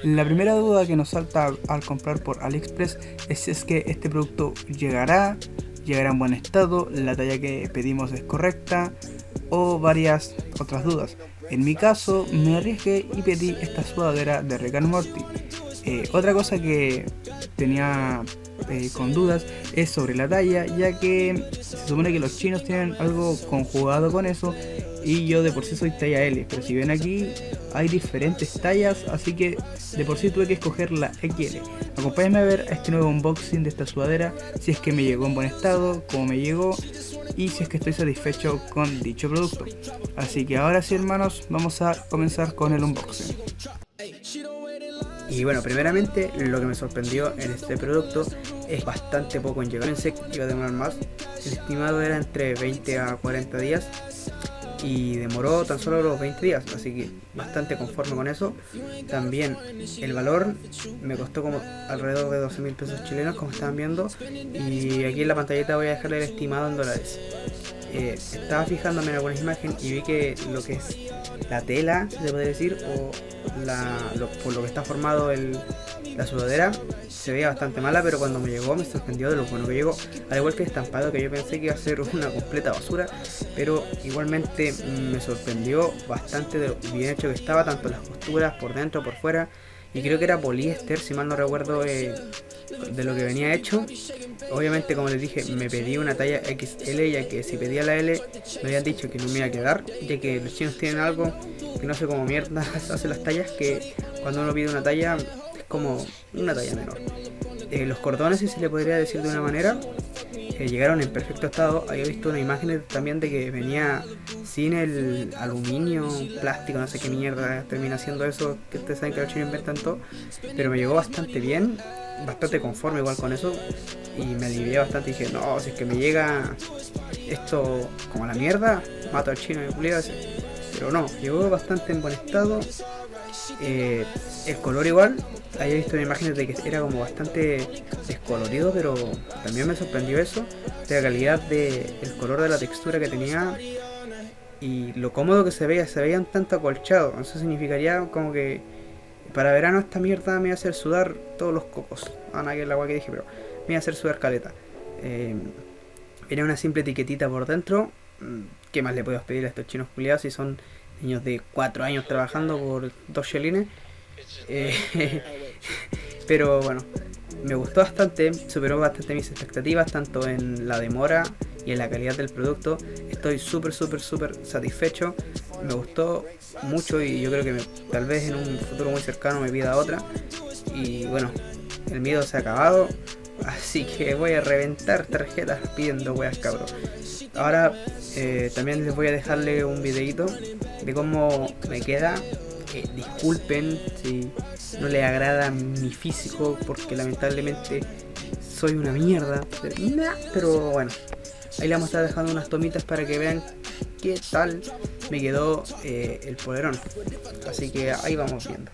La primera duda que nos salta al comprar por AliExpress es si es que este producto llegará en buen estado, la talla que pedimos es correcta o varias otras dudas. En mi caso me arriesgué y pedí esta sudadera de Rick and Morty. Otra cosa que tenía con dudas es sobre la talla, ya que se supone que los chinos tienen algo conjugado con eso y yo de por sí soy talla L, pero si ven aquí hay diferentes tallas, así que de por sí tuve que escoger la XL. Acompáñenme a ver este nuevo unboxing de esta sudadera, si es que me llegó en buen estado, cómo me llegó y si es que estoy satisfecho con dicho producto. Así que ahora sí, hermanos, vamos a comenzar con el unboxing. Y bueno, primeramente lo que me sorprendió en este producto es bastante poco en llegar. Pensé que iba a demorar más. El estimado era entre 20 a 40 días y demoró tan solo los 20 días, así que bastante conforme con eso. También el valor me costó como alrededor de 12.000 pesos chilenos, como estaban viendo, y aquí en la pantallita voy a dejarle el estimado en dólares. Estaba fijándome en algunas imágenes y vi que lo que es la tela, se puede decir, o por lo que está formado la sudadera, se veía bastante mala, pero cuando me llegó me sorprendió de lo bueno que llegó. Al igual que el estampado, que yo pensé que iba a ser una completa basura, pero igualmente me sorprendió bastante de lo bien hecho que estaba, tanto las costuras por dentro, por fuera, y creo que era poliéster, si mal no recuerdo, de lo que venía hecho. Obviamente, como les dije, me pedí una talla XL, ya que si pedía la L me habían dicho que no me iba a quedar, ya que los chinos tienen algo que no sé cómo mierda hace las tallas, que cuando uno pide una talla es como una talla menor. Los cordones, si se le podría decir de una manera, llegaron en perfecto estado. Había visto una imagen también de que venía sin el aluminio, plástico, no sé qué mierda termina siendo eso, que ustedes saben que los chinos inventan todo, pero me llegó bastante bien, bastante conforme igual con eso, y me alivié bastante y dije, no, si es que me llega esto como a la mierda, mato al chino de culiado ese. Pero no, llegó bastante en buen estado. El color igual, había visto en imágenes de que era como bastante descolorido, pero también me sorprendió eso, de la calidad del color, de la textura que tenía y lo cómodo que se veía un tanto acolchado. Eso significaría como que para verano esta mierda me iba a hacer sudar todos los cocos. Ah, nada, que es la agua que dije, pero me iba a hacer sudar caleta. Era una simple etiquetita por dentro. ¿Qué más le puedo pedir a estos chinos culiados si son niños de 4 años trabajando por 2 chelines? Eh, pero bueno, me gustó bastante, superó bastante mis expectativas, tanto en la demora y en la calidad del producto. Estoy súper satisfecho, me gustó mucho y yo creo que tal vez en un futuro muy cercano me pida otra. Y bueno, el miedo se ha acabado, así que voy a reventar tarjetas pidiendo weas, cabrón. Ahora también les voy a dejarle un videito de cómo me queda. Disculpen si no les agrada mi físico, porque lamentablemente soy una mierda, pero bueno, ahí le vamos a estar dejando unas tomitas para que vean qué tal me quedó el polerón. Así que ahí vamos viendo.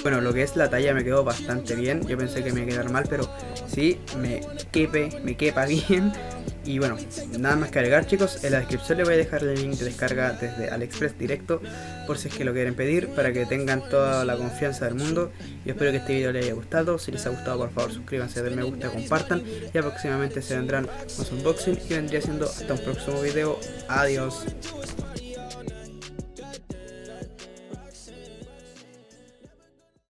Bueno, lo que es la talla me quedó bastante bien. Yo pensé que me iba a quedar mal, pero sí, me quepa bien. Y bueno, nada más que agregar, chicos. En la descripción les voy a dejar el link de descarga desde AliExpress directo, por si es que lo quieren pedir, para que tengan toda la confianza del mundo. Yo espero que este video les haya gustado. Si les ha gustado, por favor suscríbanse, denme me gusta, compartan. Y próximamente se vendrán más unboxing y vendría siendo hasta un próximo video. Adiós.